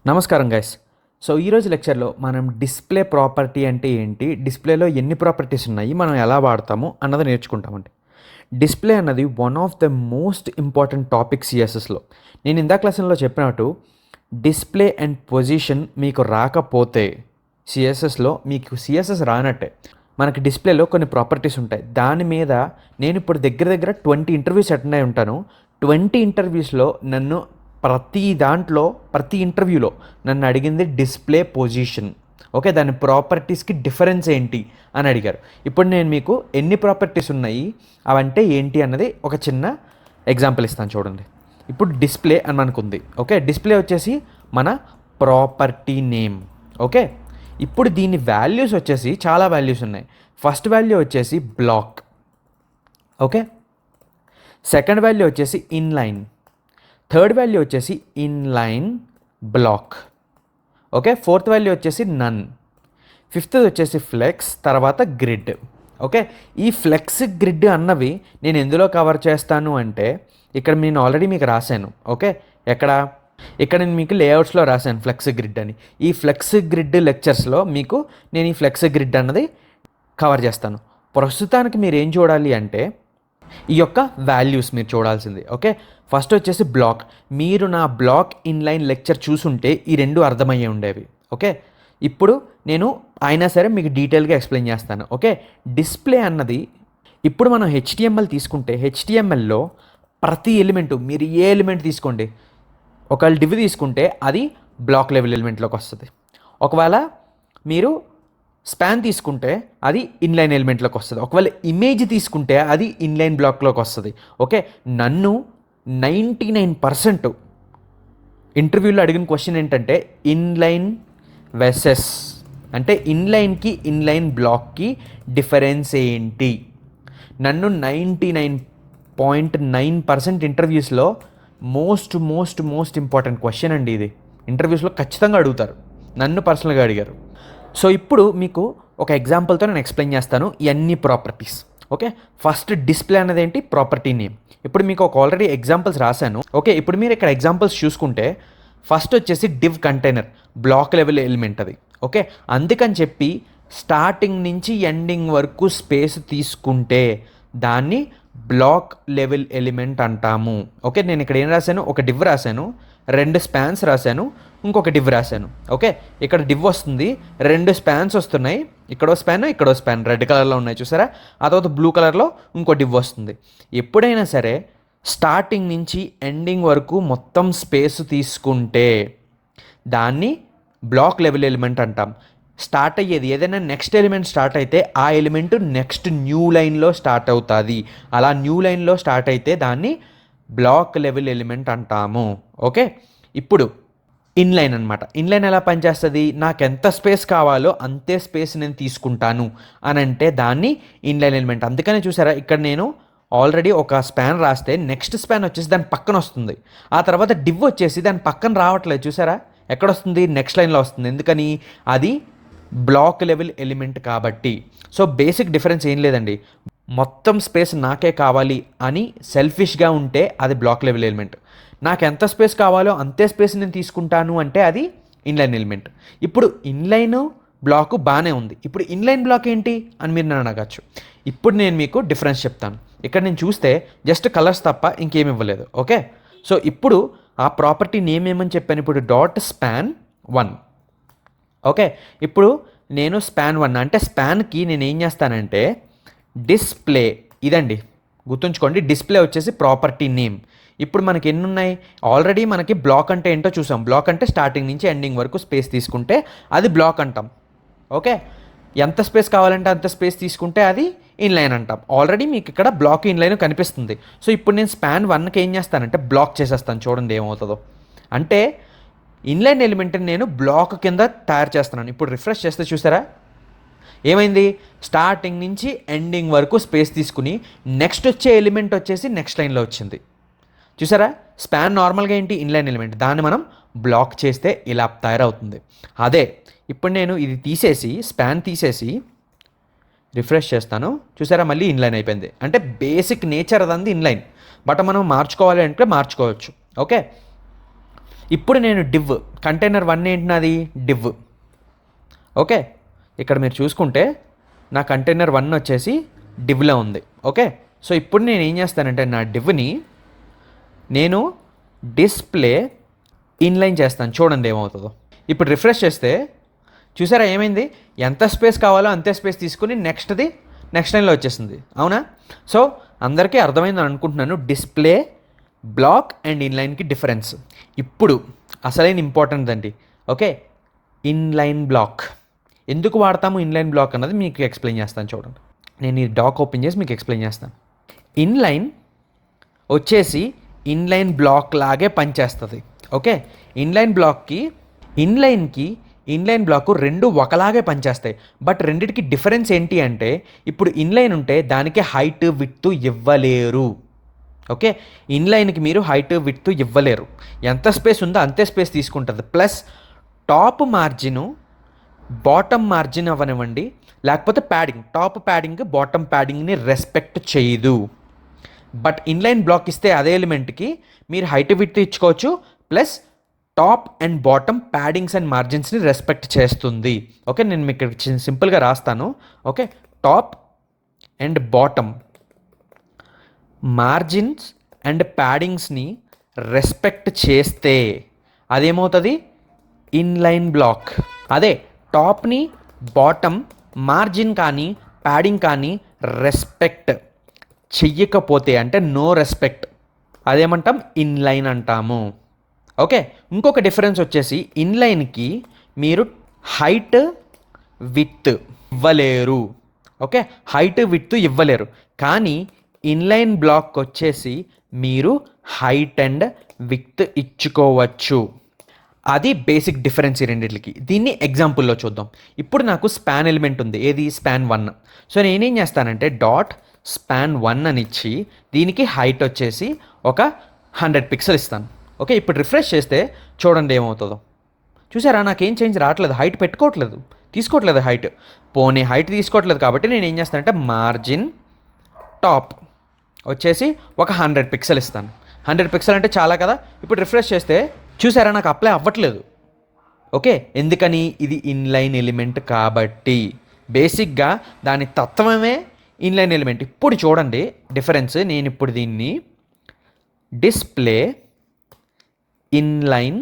నమస్కారం guys. So ఈరోజు లెక్చర్లో మనం డిస్ప్లే ప్రాపర్టీ అంటే ఏంటి, డిస్ప్లేలో ఎన్ని ప్రాపర్టీస్ ఉన్నాయి, మనం ఎలా వాడతాము అన్నది నేర్చుకుంటామండి. డిస్ప్లే అన్నది one of the most important topic సిఎస్ఎస్లో. నేను ఇందాక లెసన్లో చెప్పినట్టు డిస్ప్లే అండ్ పొజిషన్ మీకు రాకపోతే సిఎస్ఎస్లో మీకు సిఎస్ఎస్ రానట్టే. మనకి డిస్ప్లేలో కొన్ని ప్రాపర్టీస్ ఉంటాయి. దాని మీద నేను ఇప్పుడు దగ్గర దగ్గర 20 ఇంటర్వ్యూస్ అటెండ్ అయి ఉంటాను. 20 ఇంటర్వ్యూస్లో నన్ను ప్రతి ఇంటర్వ్యూలో నన్ను అడిగింది డిస్ప్లే పొజిషన్. ఓకే, దాని ప్రాపర్టీస్కి డిఫరెన్స్ ఏంటి అని అడిగారు. ఇప్పుడు నేను మీకు ఎన్ని ప్రాపర్టీస్ ఉన్నాయి అవంటే ఏంటి అన్నది ఒక చిన్న ఎగ్జాంపుల్ ఇస్తాను చూడండి. ఇప్పుడు డిస్ప్లే అని మనకుంది. ఓకే, డిస్ప్లే వచ్చేసి మన ప్రాపర్టీ నేమ్. ఓకే, ఇప్పుడు దీని వాల్యూస్ వచ్చేసి చాలా వాల్యూస్ ఉన్నాయి. ఫస్ట్ వాల్యూ వచ్చేసి బ్లాక్. ఓకే, సెకండ్ వాల్యూ వచ్చేసి ఇన్లైన్, థర్డ్ వాల్యూ వచ్చేసి inline black. Okay, fourth value వచ్చేసి నన్, ఫిఫ్త్ వచ్చేసి ఫ్లెక్స్, తర్వాత గ్రిడ్. ఓకే, ఈ ఫ్లెక్స్ గ్రిడ్ అన్నవి నేను ఎందులో కవర్ చేస్తాను అంటే ఇక్కడ నేను ఆల్రెడీ మీకు రాశాను. ఓకే, ఇక్కడ నేను మీకు లేఅవుట్స్లో రాశాను ఫ్లెక్స్ గ్రిడ్ అని. ఈ ఫ్లెక్స్ గ్రిడ్ లెక్చర్స్లో మీకు నేను ఈ ఫ్లెక్స్ గ్రిడ్ అన్నది కవర్ చేస్తాను. ప్రస్తుతానికి మీరు ఏం చూడాలి అంటే ఈ యొక్క వాల్యూస్ మీరు చూడాల్సింది. ఓకే, ఫస్ట్ వచ్చేసి బ్లాక్. మీరు నా బ్లాక్ ఇన్లైన్ లెక్చర్ చూసుంటే ఈ రెండు అర్థమయ్యే ఉండేవి. ఓకే, ఇప్పుడు నేను అయినా సరే మీకు డీటెయిల్గా ఎక్స్ప్లెయిన్ చేస్తాను. ఓకే, డిస్ప్లే అన్నది ఇప్పుడు మనం హెచ్టిఎంఎల్ తీసుకుంటే హెచ్టిఎంఎల్లో ప్రతి ఎలిమెంటు మీరు ఏ ఎలిమెంట్ తీసుకోండి, ఒకవేళ డివ్ తీసుకుంటే అది బ్లాక్ లెవెల్ ఎలిమెంట్లోకి వస్తుంది. ఒకవేళ మీరు స్పాన్ తీసుకుంటే అది ఇన్లైన్ ఎలిమెంట్లోకి వస్తుంది. ఒకవేళ ఇమేజ్ తీసుకుంటే అది ఇన్లైన్ బ్లాక్లోకి వస్తుంది. ఓకే, నన్ను 99% ఇంటర్వ్యూలో అడిగిన క్వశ్చన్ ఏంటంటే ఇన్లైన్ వెసెస్ అంటే ఇన్లైన్కి ఇన్లైన్ బ్లాక్కి డిఫరెన్స్ ఏంటి. నన్ను 99.9% ఇంటర్వ్యూస్లో మోస్ట్ ఇంపార్టెంట్ క్వశ్చన్ అండి ఇది. ఇంటర్వ్యూస్లో ఖచ్చితంగా అడుగుతారు, నన్ను పర్సనల్గా అడిగారు. సో ఇప్పుడు మీకు ఒక ఎగ్జాంపుల్తో నేను ఎక్స్ప్లెయిన్ చేస్తాను ఇవన్నీ ప్రాపర్టీస్. ఓకే, ఫస్ట్ డిస్ప్లే అనేది ఏంటి, ప్రాపర్టీ నేమ్. ఇప్పుడు మీకు ఒక ఆల్రెడీ ఎగ్జాంపుల్స్ రాశాను. ఓకే, ఇప్పుడు మీరు ఇక్కడ ఎగ్జాంపుల్స్ చూసుకుంటే ఫస్ట్ వచ్చేసి div container, block level element అది. ఓకే, అందుకని చెప్పి స్టార్టింగ్ నుంచి ఎండింగ్ వరకు స్పేస్ తీసుకుంటే దాన్ని బ్లాక్ లెవెల్ ఎలిమెంట్ అంటాము. ఓకే, నేను ఇక్కడ ఏం రాశాను, ఒక డివ్ రాశాను, 2 స్పాన్స్ రాశాను, ఇంకొక డివ్ రాశాను. ఓకే, ఇక్కడ డివ్ వస్తుంది, 2 స్పాన్స్ వస్తున్నాయి, ఇక్కడో స్పాన్ రెడ్ కలర్లో ఉన్నాయి చూసారా, ఆ తర్వాత బ్లూ కలర్లో ఇంకో డివ్ వస్తుంది. ఎప్పుడైనా సరే స్టార్టింగ్ నుంచి ఎండింగ్ వరకు మొత్తం స్పేస్ తీసుకుంటే దాన్ని బ్లాక్ లెవెల్ ఎలిమెంట్ అంటాం. స్టార్ట్ అయ్యేది ఏదైనా నెక్స్ట్ ఎలిమెంట్ స్టార్ట్ అయితే ఆ ఎలిమెంట్ నెక్స్ట్ న్యూ లైన్లో స్టార్ట్ అవుతుంది. అలా న్యూ లైన్లో స్టార్ట్ అయితే దాన్ని బ్లాక్ లెవెల్ ఎలిమెంట్ అంటాము. ఓకే, ఇప్పుడు ఇన్లైన్ అనమాట. ఇన్లైన్ ఎలా పనిచేస్తుంది, నాకు ఎంత స్పేస్ కావాలో అంతే స్పేస్ నేను తీసుకుంటాను అని అంటే దాన్ని ఇన్లైన్ ఎలిమెంట్. అందుకనే చూసారా ఇక్కడ నేను ఆల్రెడీ ఒక స్పాన్ రాస్తే నెక్స్ట్ స్పాన్ వచ్చేసి దాని పక్కన వస్తుంది, ఆ తర్వాత డివ్ వచ్చేసి దాని పక్కన రావట్లేదు చూసారా, ఎక్కడొస్తుంది, నెక్స్ట్ లైన్లో వస్తుంది. ఎందుకని, అది బ్లాక్ లెవెల్ ఎలిమెంట్ కాబట్టి. సో బేసిక్ డిఫరెన్స్ ఏం లేదండి, మొత్తం స్పేస్ నాకే కావాలి అని సెల్ఫిష్గా ఉంటే అది బ్లాక్ లెవెల్ ఎలిమెంట్. నాకు ఎంత స్పేస్ కావాలో అంతే స్పేస్ నేను తీసుకుంటాను అంటే అది ఇన్లైన్ ఎలిమెంట్. ఇప్పుడు ఇన్లైన్ బ్లాక్ బాగానే ఉంది, ఇప్పుడు ఇన్లైన్ బ్లాక్ ఏంటి అని మీరు నన్ను అడగచ్చు. ఇప్పుడు నేను మీకు డిఫరెన్స్ చెప్తాను. ఇక్కడ నేను చూస్తే జస్ట్ కలర్స్ తప్ప ఇంకేమి ఇవ్వలేదు. ఓకే, సో ఇప్పుడు ఆ ప్రాపర్టీ నేమ్ ఏమని చెప్పాను, ఇప్పుడు డాట్ స్పాన్ 1. ఓకే, ఇప్పుడు నేను స్పాన్ 1 అంటే స్పాన్కి నేను ఏం చేస్తానంటే డిస్ప్లే, ఇదండి గుర్తుంచుకోండి, డిస్ప్లే వచ్చేసి ప్రాపర్టీ నేమ్. ఇప్పుడు మనకి ఎన్ని ఉన్నాయి, ఆల్రెడీ మనకి బ్లాక్ అంటే ఏంటో చూసాం. బ్లాక్ అంటే స్టార్టింగ్ నుంచి ఎండింగ్ వరకు స్పేస్ తీసుకుంటే అది బ్లాక్ అంటాం. ఓకే, ఎంత స్పేస్ కావాలంటే అంత స్పేస్ తీసుకుంటే అది ఇన్లైన్ అంటాం. ఆల్రెడీ మీకు ఇక్కడ బ్లాక్ ఇన్లైన్ కనిపిస్తుంది. సో ఇప్పుడు నేను స్పాన్ 1కి ఏం చేస్తానంటే బ్లాక్ చేసేస్తాను, చూడండి ఏమవుతుందో. అంటే ఇన్లైన్ ఎలిమెంట్ని నేను బ్లాక్ కింద తయారు చేస్తున్నాను. ఇప్పుడు రిఫ్రెష్ చేస్తే చూసారా ఏమైంది, స్టార్టింగ్ నుంచి ఎండింగ్ వరకు స్పేస్ తీసుకుని నెక్స్ట్ వచ్చే ఎలిమెంట్ వచ్చేసి నెక్స్ట్ లైన్లో వచ్చింది చూసారా. స్పాన్ నార్మల్గా ఏంటి, ఇన్లైన్ ఎలిమెంట్, దాన్ని మనం బ్లాక్ చేస్తే ఇలా తయారవుతుంది. అదే ఇప్పుడు నేను ఇది తీసేసి స్పాన్ తీసేసి రిఫ్రెష్ చేస్తాను చూసారా, మళ్ళీ ఇన్లైన్ అయిపోయింది. అంటే బేసిక్ నేచర్ అదంది ఇన్లైన్, బట్ మనం మార్చుకోవాలి అంటే మార్చుకోవచ్చు. ఓకే, ఇప్పుడు నేను డివ్ కంటైనర్ 1 ఏంటి నాది డివ్. ఓకే, ఇక్కడ మీరు చూసుకుంటే నా కంటైనర్ 1 వచ్చేసి డివ్లో ఉంది. ఓకే, సో ఇప్పుడు నేను ఏం చేస్తానంటే నా డివ్ని నేను డిస్ప్లే ఇన్లైన్ చేస్తాను. చూడండి ఏమవుతుందో. ఇప్పుడు రిఫ్రెష్ చేస్తే చూసారా ఏమైంది, ఎంత స్పేస్ కావాలో అంతే స్పేస్ తీసుకుని నెక్స్ట్ లైన్లో వచ్చేసింది. అవునా? సో అందరికీ అర్థమైందని అనుకుంటున్నాను డిస్ప్లే బ్లాక్ అండ్ ఇన్లైన్కి డిఫరెన్స్. ఇప్పుడు అసలైన ఇంపార్టెంట్ అండి. ఓకే, ఇన్లైన్ బ్లాక్ ఎందుకు వాడతాము, ఇన్లైన్ బ్లాక్ అన్నది మీకు ఎక్స్ప్లెయిన్ చేస్తాను. చూడండి, నేను ఈ డాక్ ఓపెన్ చేసి మీకు ఎక్స్ప్లెయిన్ చేస్తాను. ఇన్లైన్ వచ్చేసి ఇన్లైన్ బ్లాక్ లాగే పనిచేస్తుంది. ఓకే, ఇన్లైన్ బ్లాక్ రెండు ఒకలాగే పనిచేస్తాయి. బట్ రెండిటికి డిఫరెన్స్ ఏంటి అంటే ఇప్పుడు ఇన్లైన్ ఉంటే దానికి హైట్ విడ్త్ ఇవ్వలేరు. ఓకే, ఇన్లైన్కి మీరు హైట్ విడ్త్ ఇవ్వలేరు. ఎంత స్పేస్ ఉందో అంతే స్పేస్ తీసుకుంటుంది. Plus top margin bottom margin అవ్వనివ్వండి, లేకపోతే టాప్ ప్యాడింగ్ బాటమ్ ప్యాడింగ్ని రెస్పెక్ట్ చేయదు. బట్ ఇన్లైన్ బ్లాక్ ఇస్తే అదే ఎలిమెంట్కి మీరు హైట్ విడ్త్ ఇచ్చుకోవచ్చు, plus top and bottom paddings and మార్జిన్స్ని రెస్పెక్ట్ చేస్తుంది. ఓకే, నేను మీకు సింపుల్గా రాస్తాను. Okay, top and bottom margins and ప్యాడింగ్స్ని రెస్పెక్ట్ చేస్తే అదేమవుతుంది, ఇన్లైన్ బ్లాక్. అదే టాప్ని బాటమ్ మార్జిన్ కానీ ప్యాడింగ్ కానీ రెస్పెక్ట్ చెయ్యకపోతే అంటే నో రెస్పెక్ట్, అదేమంటాం, ఇన్లైన్ అంటాము. ఓకే, ఇంకొక డిఫరెన్స్ వచ్చేసి ఇన్లైన్కి మీరు హైట్ విడ్త్ ఇవ్వలేరు. ఓకే, హైట్ విడ్త్ ఇవ్వలేరు. కానీ ఇన్లైన్ బ్లాక్ వచ్చేసి మీరు హైట్ అండ్ విడ్త్ ఇచ్చుకోవచ్చు. అది బేసిక్ డిఫరెన్స్ ఈ రెండింటికి. దీన్ని ఎగ్జాంపుల్లో చూద్దాం. ఇప్పుడు నాకు స్పాన్ ఎలిమెంట్ ఉంది, ఏది స్పాన్ 1. సో నేనేం చేస్తానంటే డాట్ స్పాన్ 1 అని ఇచ్చి దీనికి హైట్ వచ్చేసి ఒక 100 పిక్సెల్ ఇస్తాను. ఓకే, ఇప్పుడు రిఫ్రెష్ చేస్తే చూడండి ఏమవుతుందో. చూసారా, నాకేం చేంజ్ రావట్లేదు, హైట్ తీసుకోవట్లేదు హైట్. హైట్ తీసుకోవట్లేదు కాబట్టి నేను ఏం చేస్తానంటే మార్జిన్ టాప్ వచ్చేసి ఒక 100 పిక్సెల్ ఇస్తాను. 100 పిక్సెల్ అంటే చాలా కదా. ఇప్పుడు రిఫ్రెష్ చేస్తే చూసారా నాకు అప్లై అవ్వట్లేదు. ఓకే, ఎందుకని, ఇది ఇన్లైన్ ఎలిమెంట్ కాబట్టి. బేసిక్గా దాని తత్వమే ఇన్లైన్ ఎలిమెంట్. ఇప్పుడు చూడండి డిఫరెన్స్. నేను ఇప్పుడు దీన్ని డిస్ప్లే ఇన్లైన్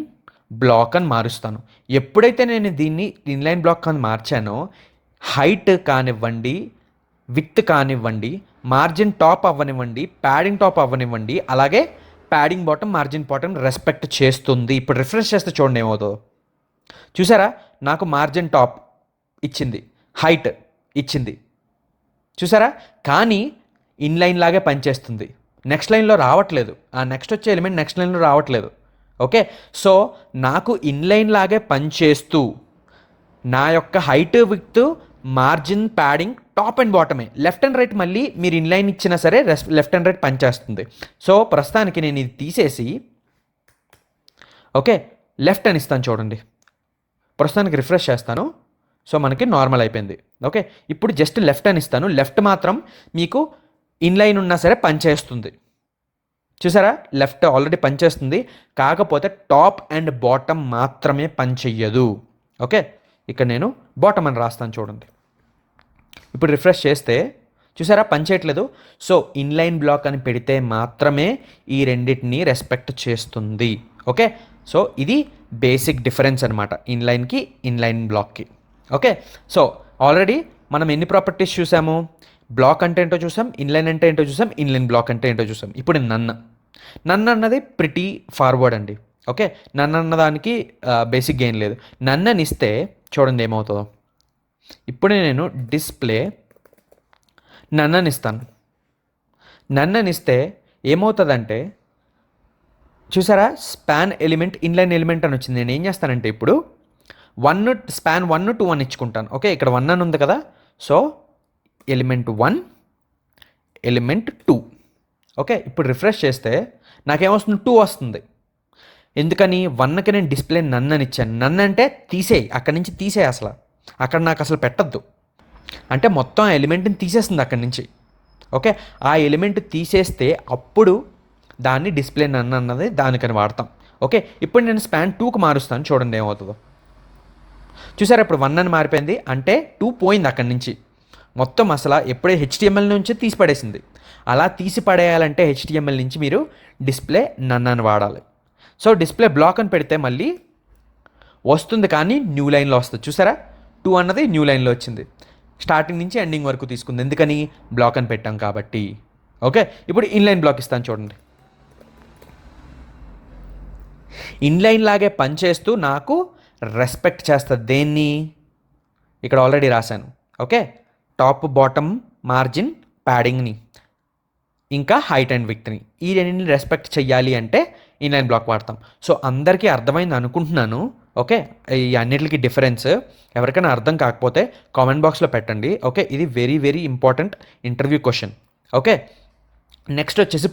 బ్లాక్ అని మారుస్తాను. ఎప్పుడైతే నేను దీన్ని ఇన్లైన్ బ్లాక్ అని మార్చానో హైట్ కానివ్వండి, విడ్త్ కానివ్వండి, మార్జిన్ టాప్ అవ్వనివ్వండి, ప్యాడింగ్ టాప్ అవ్వనివ్వండి, అలాగే padding bottom margin bottom respect చేస్తుంది. ఇప్పుడు రిఫ్రెష్ చేస్తే చూడండి ఏమవుతుందో. చూసారా, నాకు మార్జిన్ టాప్ ఇచ్చింది, హైట్ ఇచ్చింది. చూసారా, కానీ ఇన్లైన్ లాగే పనిచేస్తుంది. నెక్స్ట్ లైన్లో రావట్లేదు, ఆ నెక్స్ట్ వచ్చే ఎలిమెంట్ నెక్స్ట్ లైన్లో రావట్లేదు. ఓకే, సో నాకు ఇన్లైన్ లాగే పనిచేస్తూ నా యొక్క height width margin padding top and బాటమే. లెఫ్ట్ అండ్ రైట్ మళ్ళీ మీరు ఇన్లైన్ ఇచ్చినా సరే లెఫ్ట్ అండ్ రైట్ పనిచేస్తుంది. సో ప్రస్తుతానికి నేను ఇది తీసేసి ఓకే లెఫ్ట్ అని ఇస్తాను. చూడండి, ప్రస్తుతానికి రిఫ్రెష్ చేస్తాను. సో మనకి నార్మల్ అయిపోయింది. ఓకే, ఇప్పుడు జస్ట్ లెఫ్ట్ అని ఇస్తాను. లెఫ్ట్ మాత్రం మీకు ఇన్లైన్ ఉన్నా సరే పనిచేస్తుంది. చూసారా, లెఫ్ట్ ఆల్రెడీ పనిచేస్తుంది, కాకపోతే టాప్ అండ్ బాటమ్ మాత్రమే పనిచెయ్యదు. ఓకే, ఇక్కడ నేను బాటమ్ అని రాస్తాను. చూడండి, ఇప్పుడు రిఫ్రెష్ చేస్తే చూసారా పనిచేయట్లేదు. సో ఇన్లైన్ బ్లాక్ అని పెడితే మాత్రమే ఈ రెండింటిని రెస్పెక్ట్ చేస్తుంది. ఓకే, సో ఇది బేసిక్ డిఫరెన్స్ అనమాట ఇన్లైన్కి ఇన్లైన్ బ్లాక్కి. ఓకే, సో ఆల్రెడీ మనం ఎన్ని ప్రాపర్టీస్ చూసాము? బ్లాక్ అంటే ఏంటో చూసాం, ఇన్లైన్ అంటే ఏంటో చూసాం, ఇన్లైన్ బ్లాక్ అంటే ఏంటో చూసాం. ఇప్పుడు నన్ను అన్నది ప్రిటీ ఫార్వర్డ్ అండి. ఓకే, నన్ను అన్నదానికి బేసిక్గా ఏం లేదు. నన్ను ఇస్తే చూడండి ఏమవుతుందో. ఇప్పుడు నేను డిస్ప్లే నన్ను ఇస్తాను. నన్ను ఇస్తే ఏమవుతుందంటే చూసారా, స్పాన్ ఎలిమెంట్ ఇన్లైన్ ఎలిమెంట్ అని వచ్చింది. నేను ఏం చేస్తానంటే ఇప్పుడు స్పాన్ 1 2 అని ఇచ్చుకుంటాను. ఓకే, ఇక్కడ 1 అని ఉంది కదా. So element 1 element 2. ఓకే, ఇప్పుడు రిఫ్రెష్ చేస్తే నాకేమొస్తుంది, 2 వస్తుంది. ఎందుకని, 1కి నేను డిస్ప్లే నన్ను అని ఇచ్చాను. నన్ను అంటే తీసేయి, అక్కడి నుంచి తీసేయి, అక్కడ నాకు అసలు పెట్టద్దు అంటే మొత్తం ఆ ఎలిమెంట్ని తీసేస్తుంది అక్కడి నుంచి. ఓకే, ఆ ఎలిమెంట్ తీసేస్తే అప్పుడు దాన్ని డిస్ప్లే నన్ను అన్నది దానికని వాడతాం. ఓకే, ఇప్పుడు నేను స్పాన్ 2కి మారుస్తాను, చూడండి ఏమవుతుందో. చూసారా ఇప్పుడు 1 అని మారిపోయింది, అంటే 2 పోయింది అక్కడి నుంచి. మొత్తం అసలు ఎప్పుడే హెచ్టిఎంఎల్ నుంచి తీసి పడేసింది. అలా తీసి పడేయాలంటే హెచ్టిఎంఎల్ నుంచి మీరు డిస్ప్లే నన్ అని వాడాలి. సో డిస్ప్లే బ్లాక్ అని పెడితే మళ్ళీ వస్తుంది, కానీ న్యూ లైన్లో వస్తుంది. చూసారా 2 అన్నది న్యూ లైన్లో వచ్చింది. స్టార్టింగ్ నుంచి ఎండింగ్ వరకు తీసుకుంది, ఎందుకని బ్లాక్ అని పెట్టాం కాబట్టి. ఓకే, ఇప్పుడు ఇన్లైన్ బ్లాక్ ఇస్తాను చూడండి. ఇన్లైన్ లాగే పనిచేస్తూ నాకు రెస్పెక్ట్ చేస్తుంది. దేన్ని ఇక్కడ ఆల్రెడీ రాశాను. ఓకే, టాప్ బాటమ్ మార్జిన్ ప్యాడింగ్ని ఇంకా హైట్ అండ్ విడ్త్ని, ఈ రెండింటిని రెస్పెక్ట్ చెయ్యాలి అంటే ఇన్లైన్ బ్లాక్ వాడతాం. సో అందరికీ అర్థమైంది అనుకుంటున్నాను. ఓకే, ఈ అన్నిటికీ డిఫరెన్స్ ఎవరికైనా అర్థం కాకపోతే కామెంట్ బాక్స్లో పెట్టండి. ఓకే, ఇది very very important interview question. Okay, next వచ్చేసి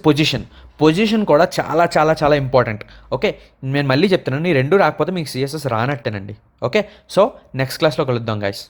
పొజిషన్ కూడా చాలా చాలా చాలా ఇంపార్టెంట్. ఓకే, నేను మళ్ళీ చెప్తున్నాను, ఈ రెండు రాకపోతే మీకు సిఎస్ఎస్ రానట్టేనండి. ఓకే, సో నెక్స్ట్ క్లాస్లో కలుద్దాం గైస్.